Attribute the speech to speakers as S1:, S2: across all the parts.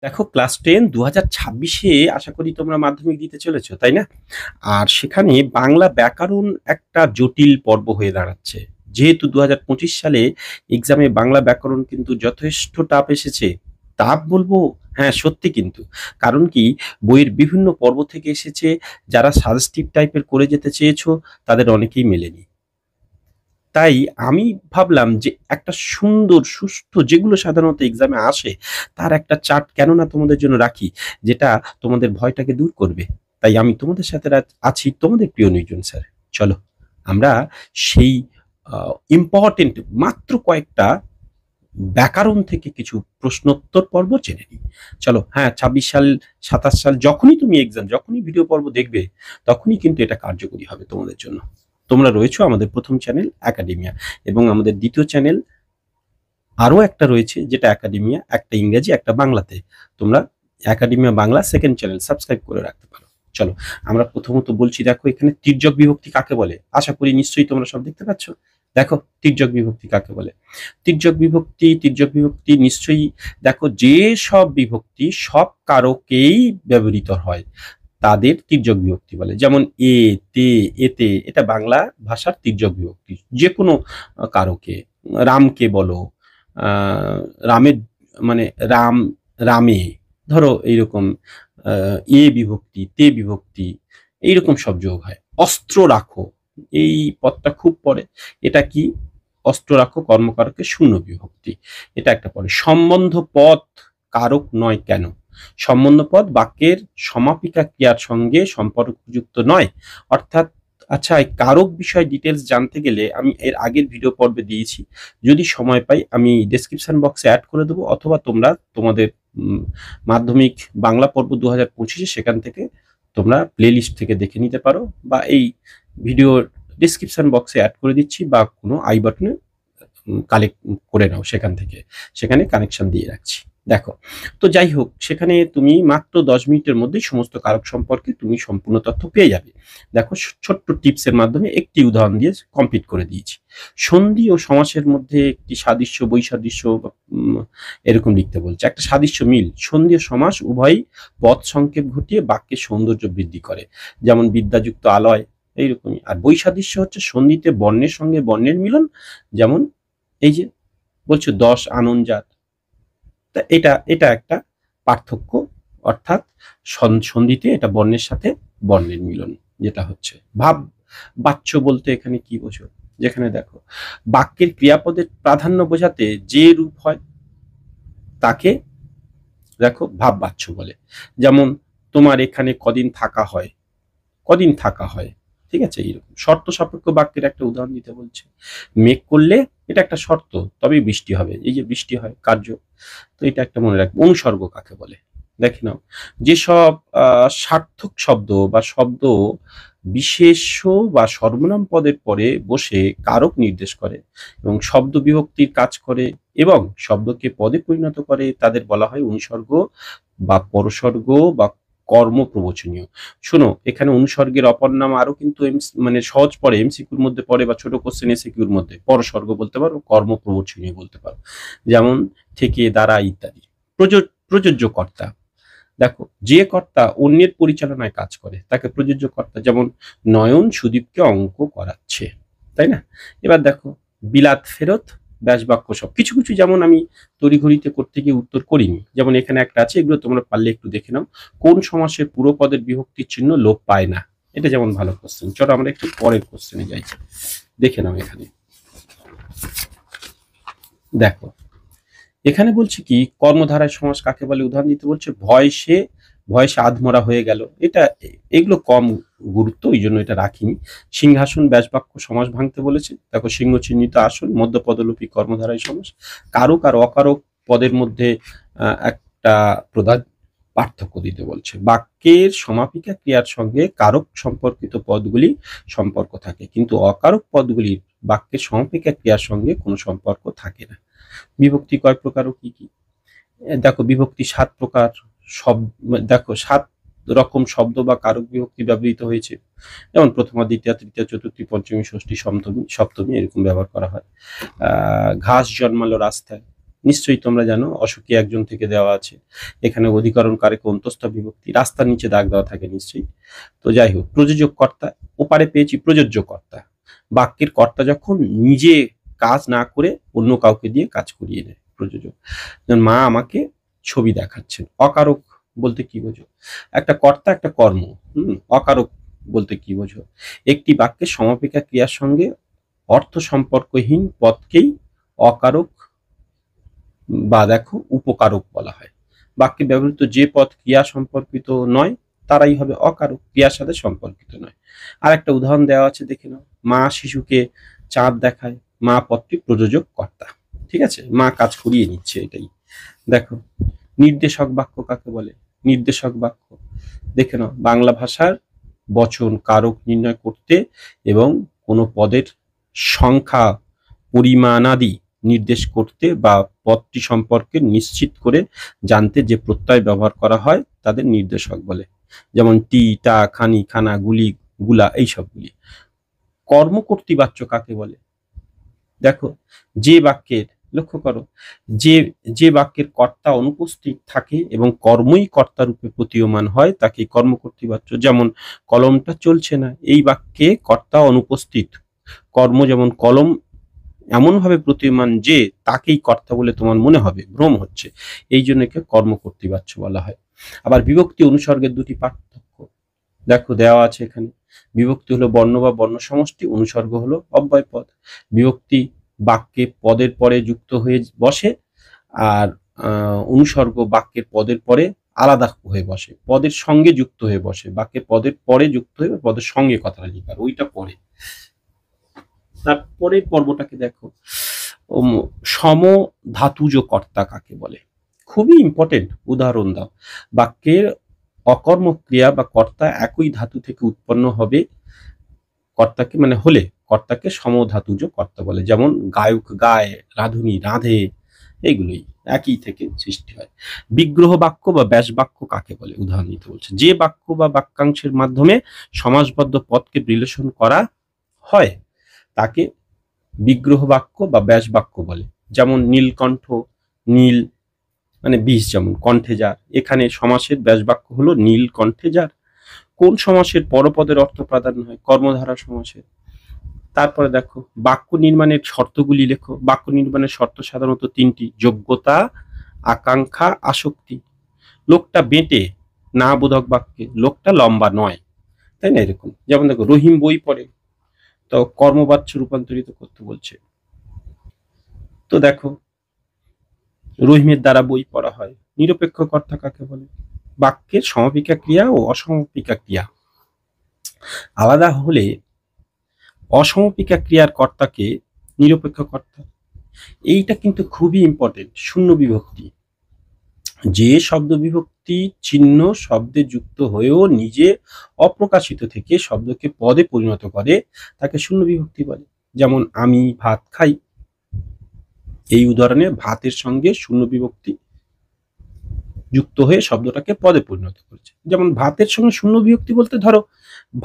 S1: দেখো ক্লাস 10 2026-এ আশা করি তোমরা মাধ্যমিক দিতে চলেছো, তাই না? আর সেখানে বাংলা ব্যাকরণ একটা জটিল পর্ব হয়ে দাঁড়াচ্ছে। যেহেতু 2025 সালে এক্সামে বাংলা ব্যাকরণ কিন্তু যথেষ্ট টাফ এসেছে। টাফ বলবো, হ্যাঁ সত্যি কিন্তু। কারণ কি, বইয়ের বিভিন্ন পর্ব থেকে এসেছে। যারা সাজেস্টিভ টাইপের করে যেতে চেয়েছো তাদের অনেকেই মেলেনি। তাই আমি ভাবলাম যে একটা সুন্দর সুস্থ যেগুলো সাধারণত এক্সামে আসে তার একটা চার্ট কেন না তোমাদের জন্য রাখি, যেটা তোমাদের ভয়টাকে দূর করবে। তাই আমি তোমাদের সাথে আছি, তোমাদের প্রিয় নির্জন স্যার। চলো আমরা সেই ইম্পর্টেন্ট মাত্র কয়েকটা ব্যাকরণ থেকে কিছু প্রশ্নোত্তর পর্ব জেনে নিই। চলো, হ্যাঁ 26 সাল 27 সাল যখনই তুমি এক্সাম, যখনই ভিডিও পর্ব দেখবে, তখনই কিন্তু এটা কার্যকরী হবে তোমাদের জন্য। তোমরা রয়েছো আমাদের প্রথম চ্যানেল একাডেমিয়া, এবং আমাদের দ্বিতীয় চ্যানেল আরও একটা রয়েছে, যেটা একাডেমিয়া, একটা ইংরেজি একটা বাংলাতে। তোমরা academia Bangla second channel subscribe করে রাখতে পারো। চলো আমরা প্রথমত বলছি, দেখো এখানে তির্যক বিভক্তি কাকে বলে। আশা করি নিশ্চয়ই তোমরা সব দেখতে পাচ্ছ। দেখো তির্যক বিভক্তি কাকে বলে। তির্যক বিভক্তি নিশ্চয়ই দেখো, যে সব বিভক্তি সব কারকেই ব্যবহৃত হয় তাদের তির্যক বিভক্তি বলে। যেমন এ, তে, এতে, এটা বাংলা ভাষার তির্যক বিভক্তি। যে কোনো কারকে, রামকে বলো, রামের মানে রাম, রামে, ধরো এইরকম এ বিভক্তি, তে বিভক্তি, এইরকম সব যোগ হয়। অস্ত্র রাখো, এই পদটা খুব পড়ে। এটা কি? অস্ত্র রাখো কর্মকারকে শূন্য বিভক্তি, এটা একটা পড়ে। সম্বন্ধ পদ কারক নয় কেন? সম্বন্ধ পদ বাক্যের সমাপিকা ক্রিয়ার সঙ্গে সম্পর্কযুক্ত নয়। অর্থাৎ, আচ্ছা এই কারক বিষয় ডিটেলস জানতে গেলে আমি এর আগের ভিডিও পর্বে দিয়েছি, যদি সময় পাই আমি ডেসক্রিপশন বক্সে অ্যাড করে দেবো, অথবা তোমরা তোমাদের মাধ্যমিক বাংলা পর্ব 2025-এ সেখান থেকে তোমরা প্লে লিস্ট থেকে দেখে নিতে পারো, বা এই ভিডিওর ডিসক্রিপশন বক্সে অ্যাড করে দিচ্ছি, বা কোনো আই বাটনে কালেক্ট করে নাও সেখান থেকে, সেখানে কানেকশন দিয়ে রাখছি। দেখো, তো যাই হোক, সেখানে তুমি মাত্র 10 মিনিটের মধ্যেই সমস্ত কারক সম্পর্কে তুমি সম্পূর্ণ তথ্য পেয়ে যাবে। দেখো ছোট্ট টিপসের মাধ্যমে একটি উদাহরণ দিয়ে কমপ্লিট করে দিয়েছি। সন্ধি ও সমাসের মধ্যে একটি সাদৃশ্য বৈসাদৃশ্য এরকম লিখতে বলছে। একটা সাদৃশ্য মিল, সন্ধি ও সমাস উভয়ই পদ সংক্ষেপ ঘটিয়ে বাক্যের সৌন্দর্য বৃদ্ধি করে, যেমন বিদ্যাযুক্ত আলয়, এইরকমই। আর বৈসাদৃশ্য হচ্ছে সন্ধিতে বর্ণের সঙ্গে বর্ণের মিলন, যেমন এই যে বলছো 10 আনন্দজাত। তা এটা এটা একটা পার্থক্য, অর্থাৎ সন্ধিতে এটা বর্ণের সাথে বর্ণের মিলন যেটা হচ্ছে। ভাব বাচ্য বলতে এখানে কি বোঝো? যেখানে দেখো বাক্যের ক্রিয়াপদের প্রাধান্য বোঝাতে যে রূপ হয় তাকে দেখো ভাব বাচ্য বলে। যেমন তোমার এখানে কদিন থাকা হয়, কদিন থাকা হয়, ঠিক আছে? এইরকম শর্ত সাপেক্ষ বাক্যের একটা উদাহরণ দিতে বলছে। মেঘ করলে এটা একটা শর্ত, তবেই বৃষ্টি হবে, এই যে বৃষ্টি হয় কার্য। তো এটা একটা মনে রাখবে। অনুসর্গ কাকে বলে দেখে নাও। যেসব সার্থক শব্দ বা শব্দ বিশেষ্য বা সর্বনাম পদের পরে বসে কারক নির্দেশ করে এবং শব্দ বিভক্তির কাজ করে এবং শব্দকে পদে পরিণত করে, তাদের বলা হয় অনুসর্গ বা পরসর্গ বা কর্ম প্রবচনীয়। শোনো, এখানে অনুসর্গের অপর নাম আরো কিন্তু মানে সহজ পড়ে, এমসিকিউর মধ্যে পড়ে, বা ছোট কোশ্চেন এসিকিউর মধ্যে পরসর্গ বলতে পারো, কর্ম প্রবচনীয় বলতে পারো। যেমন থেকে, দ্বারা ইত্যাদি। প্রযোজ্য কর্তা, দেখো যে কর্তা অন্যের পরিচালনায় কাজ করে তাকে প্রযোজ্য কর্তা। যেমন নয়ন সুদীপকে অঙ্ক করাচ্ছে, তাই না? এবার দেখো বিলাত ফেরত ব্যাসবাক্য সব কিছু কিছু, যেমন আমি তড়িঘড়িতে করতে গিয়ে উত্তর করিনি, যেমন এখানে একটা আছে, এগুলো তোমরা পারলে একটু দেখে নাও। কোন সমাসে পুরো পদের বিভক্তির চিহ্ন লোপ পায় না? এটা যেমন ভালো কোশ্চেন। চলো আমরা একটু পরের কোশ্চেনে যাই, দেখে নাও। এখানে দেখো, এখানে বলছে কি, কর্মধারায় সমাস কাকে বলে উদাহরণ দিতে বলছে। ভয়সে, ভয়সে আধমরা হয়ে গেল, এটা এগুলো কম গুরুত্ব, ওই জন্য এটা রাখিনি। সিংহাসন ব্যাসবাক্য সমাস ভাঙতে বলেছে। দেখো সিংহ চিহ্নিত আসন মধ্যপদলোপী কর্মধারায় সমাস। কারক আর অকারক পদের মধ্যে একটা প্রধান পার্থক্য দিতে বলছে। বাক্যের সমাপিকা ক্রিয়ার সঙ্গে কারক সম্পর্কিত পদগুলি সম্পর্ক থাকে, কিন্তু অকারক পদগুলির বাক্যের সমাপিকা ক্রিয়ার সঙ্গে কোনো সম্পর্ক থাকে না। বিভক্তি কয় প্রকার ও কি কি? দেখো বিভক্তি 7 প্রকার। সব দেখো 7 রকম শব্দ বা কারক বিভক্তি ব্যবহৃত হয়েছে, যেমন প্রথমা, দ্বিতীয়, তৃতীয়, চতুর্থী, পঞ্চমী, ষষ্ঠী, সপ্তমী এরকম ব্যবহার করা হয়। ঘাস জন্মালো রাস্তায়, নিশ্চয়ই তোমরা জানো, অসুখী একজন থেকে দেওয়া আছে, এখানে অধিকরণ কারকে অন্তস্থ বিভক্তি, রাস্তার নিচে দাগ দেওয়া থাকে নিশ্চয়ই। তো যাই হোক, প্রযোজক কর্তা, ওপারে পেয়েছি প্রযোজ্য কর্তা। বাক্যের কর্তা যখন নিজে কাজ না করে অন্য কাউকে দিয়ে কাজ করিয়ে নেয়, প্রযোজক। যেমন মা আমাকে ছবি দেখাচ্ছেন, অকারক বলতে কি বোঝো? একটা কর্তা একটা কর্ম। অকারক বলতে কি বোঝো? একটি বাক্যের সমাপিকা ক্রিয়ার সঙ্গে অর্থ সম্পর্কহীন পদকেই অকারক বা দেখো উপকারক বলা হয়। বাক্যে ব্যবহৃত যে পদ ক্রিয়া সম্পর্কিত নয় তারাই হবে অকারক, ক্রিয়ার সাথে সম্পর্কিত নয়। আর একটা উদাহরণ দেওয়া আছে, দেখে নাও। মা শিশুকে চাঁদ দেখায়, মা পদটি প্রযোজক কর্তা। ঠিক আছে, মা কাজ করিয়ে নিচ্ছে, এটাই। দেখো, নির্দেশক বাক্য কাকে বলে? নির্দেশক বাক্য দেখে নাও, বাংলা ভাষার বচন কারক নির্ণয় করতে এবং কোনো পদের সংখ্যা পরিমাণাদি নির্দেশ করতে বা পদটি সম্পর্কে নিশ্চিত করে জানতে যে প্রত্যয় ব্যবহার করা হয় তাদের নির্দেশক বলে। যেমন টি, টা, খানি, খানা, গুলি, গুলা, এইসবগুলি। কর্মকর্তৃবাচ্য কাকে বলে? দেখো, যে বাক্যের, লক্ষ্য করো, যে বাক্যের কর্তা অনুপস্থিত থাকে এবং কর্মই কর্তা রূপে প্রতীয়মান হয় তাকে কর্মকর্তৃবাচ্য। যেমন কলমটা চলছে না, এই বাক্যে কর্তা অনুপস্থিত, কর্ম যেমন কলম এমন ভাবে প্রতীয়মান যে তাকেই কর্তা বলে তোমার মনে হবে, ভ্রম হচ্ছে, এই জন্য একে কর্মকর্তৃবাচ্য বলা হয়। আবার বিভক্তি অনুসর্গের দুটি পার্থক্য দেখো দেওয়া আছে এখানে। বিভক্তি হলো বর্ণ বা বর্ণ সমষ্টি, অনুসর্গ হলো অব্যয় পদ। বিভক্তি বাক্যে পদের পরে যুক্ত হয়ে বসে, আর অনুসর্গ বাক্যের পদের পরে আলাদা হয়ে বসে, পদের সঙ্গে যুক্ত হয়ে বসে। বাক্যে পদের পরে যুক্ত হয়ে পদের সঙ্গে কথাটা লিখার, ওইটা পরে। তারপরে পর্বটাকে দেখো, সমধাতুজ কর্তা কাকে বলে? খুবই ইম্পর্টেন্ট, উদাহরণ দাও। বাক্যের অকর্মক ক্রিয়া বা কর্তা একই ধাতু থেকে উৎপন্ন হবে, কর্তাকে মানে হলে কর্তাকে সমধাতুজ কর্তা বলে। যেমন গায়ক গায়, রাঁধুনি রাঁধে, এইগুলোই একই থেকে সৃষ্টি হয়। বিগ্রহ বাক্য বা ব্যাস বাক্য কাকে বলে? উদাহরণ দিতে বলছে। যে বাক্য বা বাক্যাংশের মাধ্যমে সমাসবদ্ধ পদকে বিশ্লেষণ করা হয় তাকে বিগ্রহ বাক্য বা ব্যাস বাক্য বলে। যেমন নীলকণ্ঠ, নীল মানে বিষ, যেমন কণ্ঠে যার, এখানে সমাসের ব্যাস বাক্য হলো নীল কণ্ঠে যার। কোন সমাসের পরপদের অর্থ প্রাধান্য হয়? কর্মধারা সমাসের। তারপরে দেখো, বাক্য নির্মাণের শর্তগুলি লেখো। বাক্য নির্মাণের শর্ত সাধারণত তিনটি: যোগ্যতা, আকাঙ্ক্ষা, আসক্তি। লোকটা বেঁটে না বোধক বাক্যে, লোকটা লম্বা নয়, তাই না? এরকম। যেমন দেখো, রহিম বই পড়ে, তো কর্মবাচ্য রূপান্তরিত করতে বলছে। তো দেখো, রহিমের দ্বারা বই পড়া হয়। নিরপেক্ষ কর্তা কাকে বলে? বাক্যের সমাপিকা ক্রিয়া ও অসমাপিকা ক্রিয়া আলাদা হলে অসমাপিকা ক্রিয়ার কর্তাকে নিরপেক্ষ কর্তা। এইটা কিন্তু খুবই ইম্পর্টেন্ট। শূন্য বিভক্তি, যে শব্দ বিভক্তি চিহ্ন শব্দে যুক্ত হয়েও নিজে অপ্রকাশিত থেকে শব্দকে পদে পরিণত করে তাকে শূন্য বিভক্তি বলে। যেমন আমি ভাত খাই, এই উদাহরণে ভাতের সঙ্গে শূন্য বিভক্তি যুক্ত হয়ে শব্দটাকে পদে পরিণত করেছে। যেমন ভাতের সঙ্গে শূন্য বিভক্তি বলতে ধরো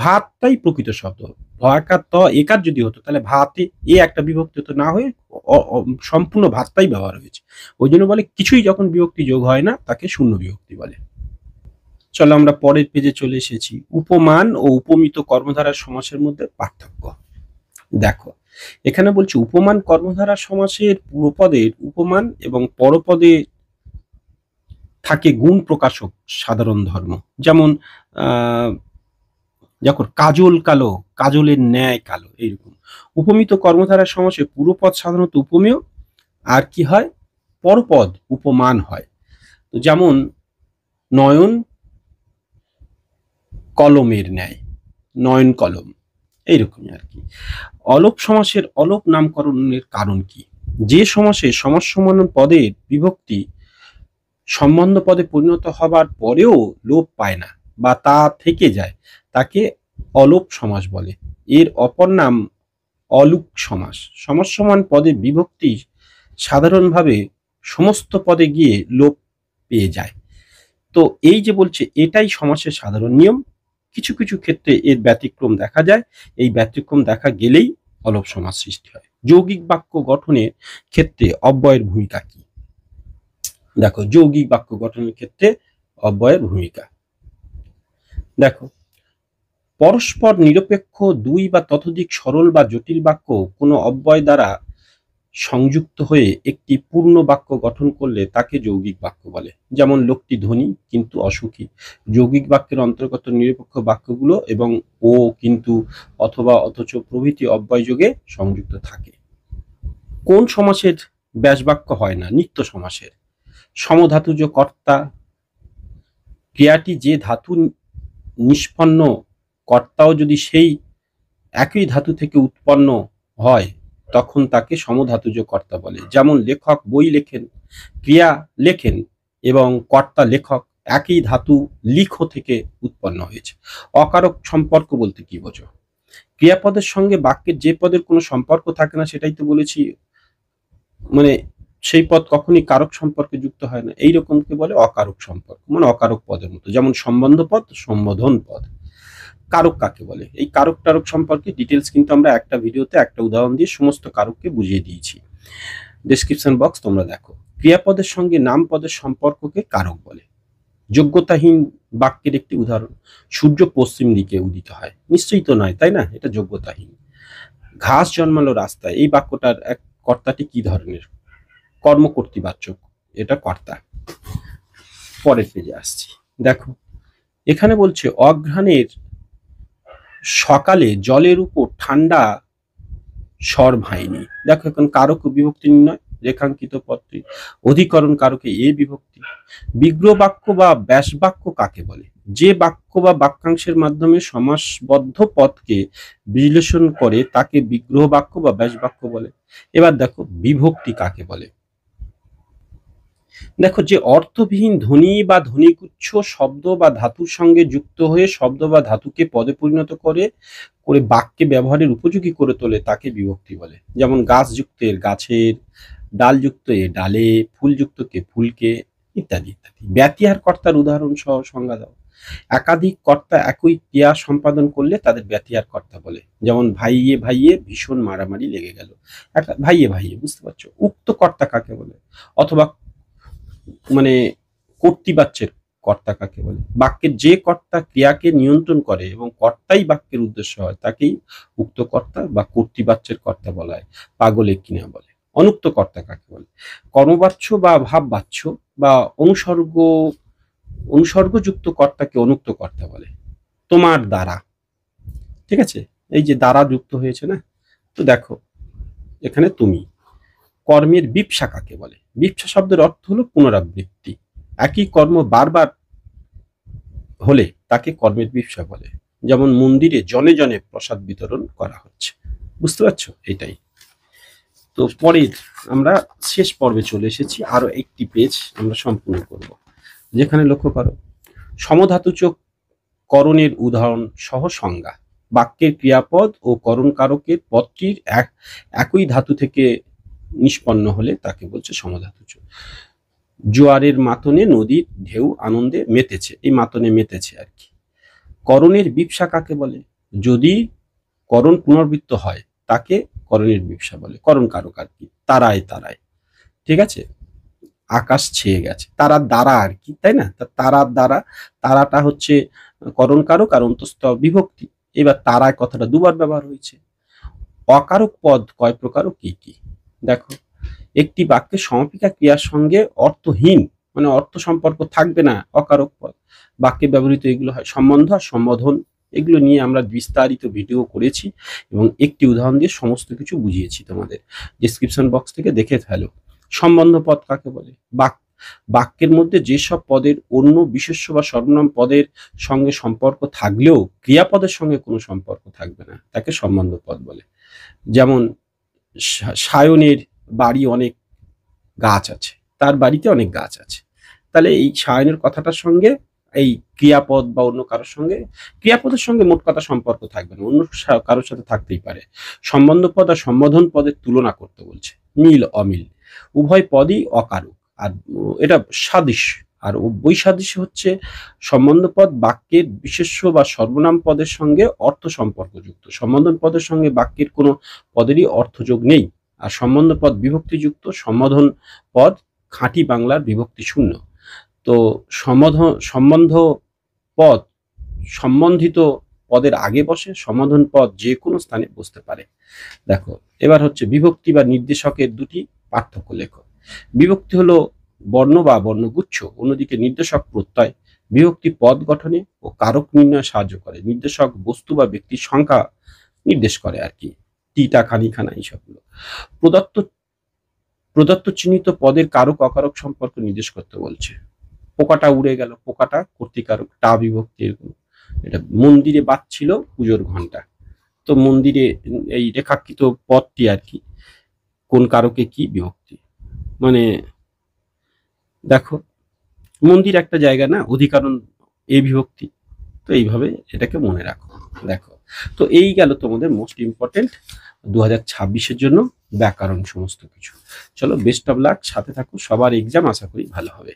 S1: ভাতটাই প্রকৃত শব্দ, ভয়াকার ত একার যদি হতো তাহলে ভাতে এ একটা বিভক্তি হতো, না হয়ে সম্পূর্ণ ভাতটাই ব্যবহার হয়েছে। ওই জন্য বলে কিছুই যখন বিভক্তি যোগ হয় না তাকে শূন্য বিভক্তি বলে। চলো আমরা পরের পেজে চলে এসেছি। উপমান ও উপমিত কর্মধারার সমাসের মধ্যে পার্থক্য দেখো। এখানে বলছি উপমান কর্মধারা সমাসের পূর্বপদের উপমান এবং পরপদে থাকে গুণ প্রকাশক সাধারণ ধর্ম। যেমন যখন কাজল কালো, কাজলের ন্যায় কালো, এইরকম। উপমিত কর্মধারার সমাসে পূর্বপদ সাধারণত উপমেয়, আর কি হয়? পরপদ উপমান হয়। তো যেমন নয়ন কলমের ন্যায়, নয়ন কলম, এইরকমই আর কি। অলোপ সমাসের অলোপ নামকরণের কারণ কি? যে সমাসে সমাস সমান পদের বিভক্তি সম্বন্ধ পদে পরিণত হবার পরেও লোপ পায় না বা তা থেকে যায় তাকে অলোপ সমাস বলে। এর অপর নাম অলুক সমাস। সমাস সমান পদে বিভক্তি সাধারণভাবে সমস্ত পদে গিয়ে লোপ পেয়ে যায়। তো এই যে বলছে এটাই সমাসের সাধারণ নিয়ম, কিছু কিছু ক্ষেত্রে এর ব্যতিক্রম দেখা যায়। এই ব্যতিক্রম দেখা গেলেই অলোপ সমাস সৃষ্টি হয়। যৌগিক বাক্য গঠনের ক্ষেত্রে অব্যয়ের ভূমিকা কি? দেখো যৌগিক বাক্য গঠনের ক্ষেত্রে অব্যয়ের ভূমিকা। দেখো পরস্পর নিরপেক্ষ দুই বা ততোধিক সরল বা জটিল বাক্য কোনো অব্যয় দ্বারা সংযুক্ত হয়ে একটি পূর্ণ বাক্য গঠন করলে তাকে যৌগিক বাক্য বলে। যেমন লোকটি ধনী কিন্তু অসুখী। যৌগিক বাক্যের অন্তর্গত নিরপেক্ষ বাক্যগুলো এবং ও, কিন্তু, অথবা, অথচ প্রভৃতি অব্যয় যোগে সংযুক্ত থাকে। কোন সমাসের ব্যাসবাক্য হয় না? নিত্য সমাসের। সমধাতুজ কর্তা, ক্রিয়াটি যে ধাতু নিষ্পন্ন, কর্তাও যদি সেই একই ধাতু থেকে উৎপন্ন হয় তখন তাকে সমধাতুজ কর্তা বলে। যেমন লেখক বই লেখেন, ক্রিয়া লেখেন এবং কর্তা লেখক একই ধাতু লিখো থেকে উৎপন্ন হয়েছে। অকারক সম্পর্ক বলতে কি বোঝো? ক্রিয়াপদের সঙ্গে বাক্যের যে পদের কোনো সম্পর্ক থাকে না, সেটাই তো বলেছি, মানে সেই পদ কখনই কারক সম্পর্কে যুক্ত হয় না, এইরকমকে বলে অকারক সম্পর্ক, মানে অকারক পদের মতো। যেমন সম্বন্ধ পদ, সম্বোধন পদ। কারক কাকে বলে? এই কারক টারক সম্পর্কে ডিটেলস কিন্তু আমরা একটা ভিডিওতে একটা উদাহরণ দিয়ে সমস্ত কারককে বুঝিয়ে দিয়েছি, ডেসক্রিপশন বক্স তোমরা দেখো। ক্রিয়াপদের সঙ্গে নাম পদের সম্পর্ককে কারক বলে। যোগ্যতাহীন বাক্যের একটি উদাহরণ, সূর্য পশ্চিম দিকে উদিত হয়। নিশ্চয়ই তো নয়, তাই না? এটা যোগ্যতাহীন। ঘাস জন্মালো রাস্তায়, এই বাক্যটার এক কর্তাটি কি ধরনের? কর্মকর্তৃবাচক, এটা কর্তা। পরের পেজে আসছি। দেখো এখানে বলছে অঘ্রাণের সকালে জলের উপর ঠান্ডা স্বর ভাইনি। দেখো এখন কারক বিভক্তি নির্ণয়, রেখাঙ্কিত পদটি অধিকরণ কারকে এ বিভক্তি। বিগ্রহ বাক্য বা ব্যাস বাক্য কাকে বলে? যে বাক্য বা বাক্যাংশের মাধ্যমে সমাসবদ্ধ পদকে বিশ্লেষণ করে তাকে বিগ্রহ বাক্য বা ব্যাস বাক্য বলে। এবার দেখো বিভক্তি কাকে বলে। দেখো যে অর্থবিহীন ধ্বনি বা ধ্বনিগুচ্ছ শব্দ বা ধাতুর সঙ্গে যুক্ত হয়ে শব্দ বা ধাতুকে পদে পরিণত করে করে বাক্যে ব্যবহারের উপযোগী করে তোলে তাকে বিভক্তি বলে। যেমন গাছযুক্ত এর গাছের, ডালযুক্ত এ ডালে, ফুলযুক্ত কে ফুলকে, ইত্যাদি ইত্যাদি। ব্যতিহার কর্তার উদাহরণ সহ সংজ্ঞা দাও। একাধিক কর্তা একই ক্রিয়া সম্পাদন করলে তাদের ব্যতিহার কর্তা বলে। যেমন ভাইয়ে ভাইয়ে ভীষণ মারামারি লেগে গেল, ভাইয়ে ভাইয়ে, বুঝতে পারছো? উক্ত কর্তা কাকে বলে? অথবা মানে কর্তৃবাচ্যের কর্তা কাকে বলে? বাক্যের যে কর্তা ক্রিয়াকে নিয়ন্ত্রণ করে এবং কর্তাই বাক্যের উদ্দেশ্য হয় তাকেই উক্ত কর্তা বা কর্তৃবাচ্যের কর্তা বলা হয়। পাগলে কিনা বলে। অনুক্ত কর্তা কাকে বলে? কর্মবাচ্য বা ভাববাচ্য বা অনুসর্গযুক্ত কর্তাকে অনুক্ত কর্তা বলে। তোমার দ্বারা, ঠিক আছে, এই যে দ্বারা যুক্ত হয়েছে না, তো দেখো এখানে তুমি। কর্মের বিপসা কাকে বলে? বিপসা শব্দের অর্থ হলো পুনরাবৃত্তি। একই কর্ম বারবার হলে তাকে কর্মের বিপসা বলে। যেমন মন্দিরে জনে জনে প্রসাদ বিতরণ করা হচ্ছে, বুঝতে পারছো? এটাই তো। পরের আমরা শেষ পর্বে চলে এসেছি, আরো একটি পেজ আমরা সম্পূর্ণ করব, যেখানে লক্ষ্য করো সমধাতুচক করণের উদাহরণ সহ সংজ্ঞা। বাক্যের ক্রিয়াপদ ও করণ কারকের পদটির একই ধাতু থেকে নিষ্পন্ন হলে তাকে বলছে সমধাতুচক। জোয়ারের মাতনে নদীর ঢেউ আনন্দে মেতেছে, এই মাতনে মেতেছে আর কি। করণের বিপসা কাকে বলে? যদি করণ পুনরাবৃত্ত হয় তাকে করণের বিপসা বলে। করণ কারক আর কি, তারায় তারায়, ঠিক আছে? আকাশ ছেয়ে গেছে, তারার দ্বারা আর কি, তাই না? তারার দ্বারা, তারাটা হচ্ছে করণ কারক আর অন্তঃস্থ বিভক্তি। এবার তারায় কথাটা দুবার ব্যবহার হয়েছে। অকারক পদ কয় প্রকার ও কি কি? দেখো একটি বাক্যে সমাপিকা ক্রিয়ার সঙ্গে অর্থহীন, মানে অর্থ সম্পর্ক থাকবে না, অকারক পদ বাক্যে ব্যবহৃত এগুলো হয়। সম্বন্ধ আর সম্বোধন, এগুলো নিয়ে আমরা বিস্তারিত ভিডিও করেছি এবং একটি উদাহরণ দিয়ে সমস্ত কিছু বুঝিয়েছি তোমাদের, ডেসক্রিপশন বক্স থেকে দেখে ফেলো। সম্বন্ধ পদ কাকে বলে? বাক্যের মধ্যে যেসব পদের অন্য বিশেষ্য বা সর্বনাম পদের সঙ্গে সম্পর্ক থাকলেও ক্রিয়াপদের সঙ্গে কোনো সম্পর্ক থাকবে না, তাকে সম্বন্ধ পদ বলে। যেমন সায়নের বাড়ি অনেক গাছ আছে, তার বাড়িতে অনেক গাছ আছে, তাহলে এই সায়নের কথাটার সঙ্গে এই ক্রিয়াপদ বা অন্য কারোর সঙ্গে, ক্রিয়াপদের সঙ্গে মোট কথা সম্পর্ক থাকবে না, অন্য কারোর সাথে থাকতেই পারে। সম্বন্ধ পদ আর সম্বোধন পদের তুলনা করতে বলছে, মিল অমিল উভয় পদই অকারক, আর এটা সাদৃশ্য। আর বৈসাদৃশ্য হচ্ছে সম্বন্ধ পদ বাক্যের বিশেষ্য বা সর্বনাম পদের সঙ্গে অর্থ সম্পর্কযুক্ত, সম্বোধন পদের সঙ্গে বাক্যের কোনো পদেরই অর্থযোগ নেই। আর সম্বন্ধ পদ বিভক্তিযুক্ত, সম্বোধন পদ খাঁটি বাংলার বিভক্তি শূন্য। তো সম্বন্ধ পদ সম্বন্ধিত পদের আগে বসে, সমাধান পদ যে কোনো স্থানে বসতে পারে। দেখো এবার হচ্ছে বিভক্তি বা নির্দেশকের দুটি পার্থক্য লেখো। বিভক্তি হলো বর্ণ বা বর্ণগুচ্ছ, অন্যদিকে নির্দেশক প্রত্যয়। বিভক্তি পদ গঠনে ও কারক নির্ণয়ে সাহায্য করে, নির্দেশক বস্তু বা ব্যক্তির সংখ্যা নির্দেশ করে আর কি, টিটা খানি খানা এইসবগুলো। প্রদত্ত প্রদত্ত চিহ্নিত পদের কারক অকারক সম্পর্ক নির্দেশ করতে বলছে। পোকাটা উড়ে গেল, পোকাটা কর্তৃকারক, টা বিভক্তি এরকম। এটা মন্দিরে বাজছিল পুজোর ঘন্টা, তো মন্দিরে এই রেখাকৃত পদটি আর কি কোন কারকে কি বিভক্তি, মানে দেখো মন্দির একটা জায়গা না, অধিকরণ এ বিভক্তি, তো এইভাবে এটাকে মনে রাখো। দেখো তো এই গেল তোমাদের মোস্ট ইম্পর্টেন্ট 2026-এর জন্য ব্যাকরণ সমস্ত কিছু। চলো বেস্ট অফ লাক, সাথে থাকো, সবার এক্সাম আশা করি ভালো হবে।